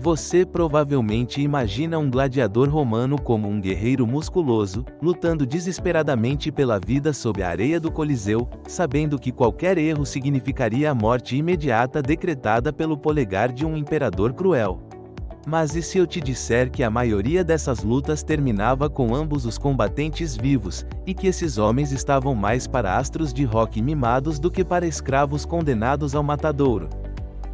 Você provavelmente imagina um gladiador romano como um guerreiro musculoso, lutando desesperadamente pela vida sob a areia do Coliseu, sabendo que qualquer erro significaria a morte imediata decretada pelo polegar de um imperador cruel. Mas e se eu te disser que a maioria dessas lutas terminava com ambos os combatentes vivos, e que esses homens estavam mais para astros de rock mimados do que para escravos condenados ao matadouro?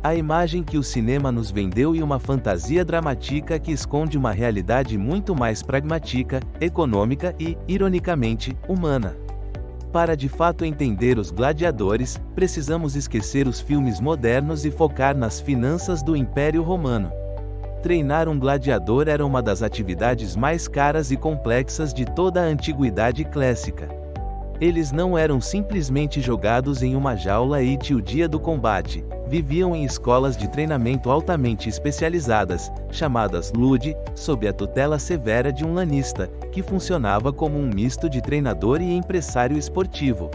A imagem que o cinema nos vendeu e uma fantasia dramática que esconde uma realidade muito mais pragmática, econômica e, ironicamente, humana. Para de fato entender os gladiadores, precisamos esquecer os filmes modernos e focar nas finanças do Império Romano. Treinar um gladiador era uma das atividades mais caras e complexas de toda a antiguidade clássica. Eles não eram simplesmente jogados em uma jaula e o dia do combate. Viviam em escolas de treinamento altamente especializadas, chamadas Ludi, sob a tutela severa de um lanista, que funcionava como um misto de treinador e empresário esportivo.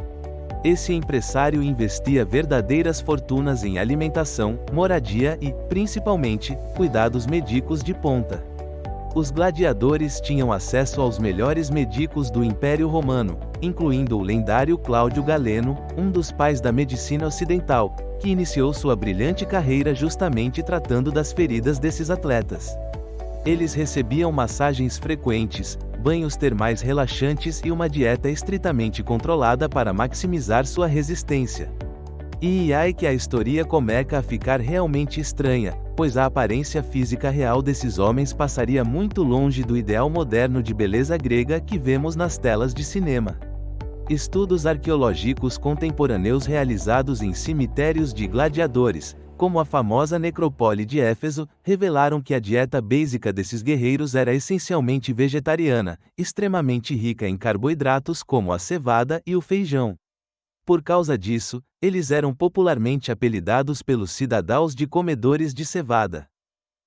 Esse empresário investia verdadeiras fortunas em alimentação, moradia e, principalmente, cuidados médicos de ponta. Os gladiadores tinham acesso aos melhores médicos do Império Romano, incluindo o lendário Cláudio Galeno, um dos pais da medicina ocidental, que iniciou sua brilhante carreira justamente tratando das feridas desses atletas. Eles recebiam massagens frequentes, banhos termais relaxantes e uma dieta estritamente controlada para maximizar sua resistência. E ai que a história começa a ficar realmente estranha, pois a aparência física real desses homens passaria muito longe do ideal moderno de beleza grega que vemos nas telas de cinema. Estudos arqueológicos contemporâneos realizados em cemitérios de gladiadores, como a famosa necrópole de Éfeso, revelaram que a dieta básica desses guerreiros era essencialmente vegetariana, extremamente rica em carboidratos como a cevada e o feijão. Por causa disso, eles eram popularmente apelidados pelos cidadãos de comedores de cevada.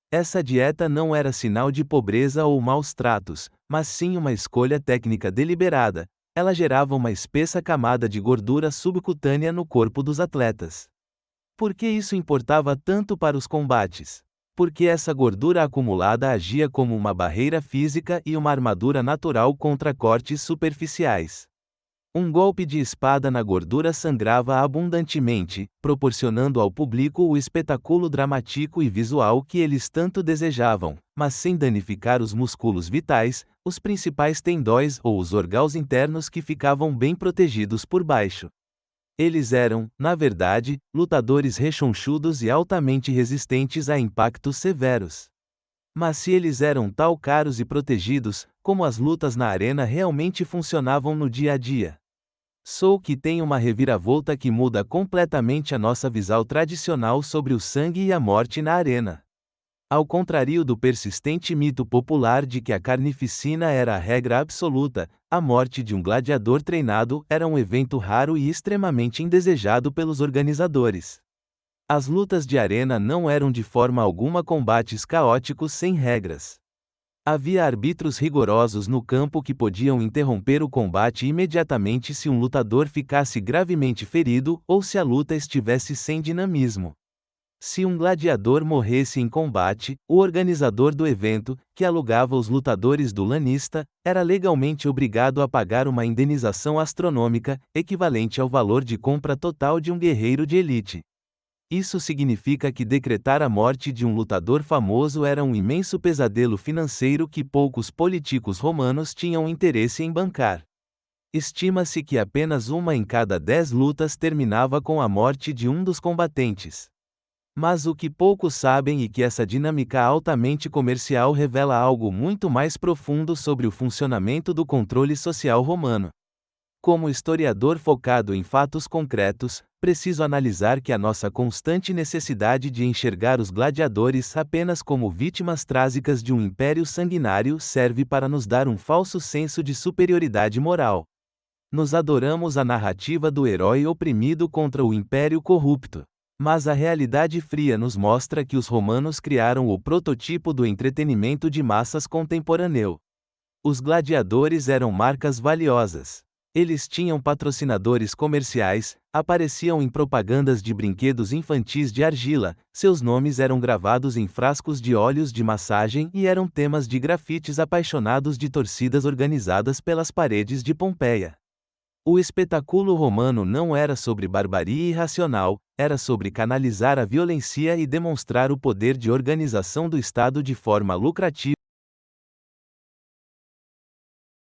Essa dieta não era sinal de pobreza ou maus tratos, mas sim uma escolha técnica deliberada. Ela gerava uma espessa camada de gordura subcutânea no corpo dos atletas. Por que isso importava tanto para os combates? Porque essa gordura acumulada agia como uma barreira física e uma armadura natural contra cortes superficiais. Um golpe de espada na gordura sangrava abundantemente, proporcionando ao público o espetáculo dramático e visual que eles tanto desejavam, mas sem danificar os músculos vitais, os principais tendões ou os órgãos internos que ficavam bem protegidos por baixo. Eles eram, na verdade, lutadores rechonchudos e altamente resistentes a impactos severos. Mas se eles eram tão caros e protegidos, como as lutas na arena realmente funcionavam no dia a dia? Sou que tem uma reviravolta que muda completamente a nossa visão tradicional sobre o sangue e a morte na arena. Ao contrário do persistente mito popular de que a carnificina era a regra absoluta, a morte de um gladiador treinado era um evento raro e extremamente indesejado pelos organizadores. As lutas de arena não eram de forma alguma combates caóticos sem regras. Havia árbitros rigorosos no campo que podiam interromper o combate imediatamente se um lutador ficasse gravemente ferido ou se a luta estivesse sem dinamismo. Se um gladiador morresse em combate, o organizador do evento, que alugava os lutadores do lanista, era legalmente obrigado a pagar uma indenização astronômica, equivalente ao valor de compra total de um guerreiro de elite. Isso significa que decretar a morte de um lutador famoso era um imenso pesadelo financeiro que poucos políticos romanos tinham interesse em bancar. Estima-se que apenas 1 em cada 10 lutas terminava com a morte de um dos combatentes. Mas o que poucos sabem é que essa dinâmica altamente comercial revela algo muito mais profundo sobre o funcionamento do controle social romano. Como historiador focado em fatos concretos, preciso analisar que a nossa constante necessidade de enxergar os gladiadores apenas como vítimas trágicas de um império sanguinário serve para nos dar um falso senso de superioridade moral. Nos adoramos a narrativa do herói oprimido contra o império corrupto. Mas a realidade fria nos mostra que os romanos criaram o prototipo do entretenimento de massas contemporâneo. Os gladiadores eram marcas valiosas. Eles tinham patrocinadores comerciais, apareciam em propagandas de brinquedos infantis de argila, seus nomes eram gravados em frascos de óleos de massagem e eram temas de grafites apaixonados de torcidas organizadas pelas paredes de Pompeia. O espetáculo romano não era sobre barbarie irracional, era sobre canalizar a violência e demonstrar o poder de organização do Estado de forma lucrativa.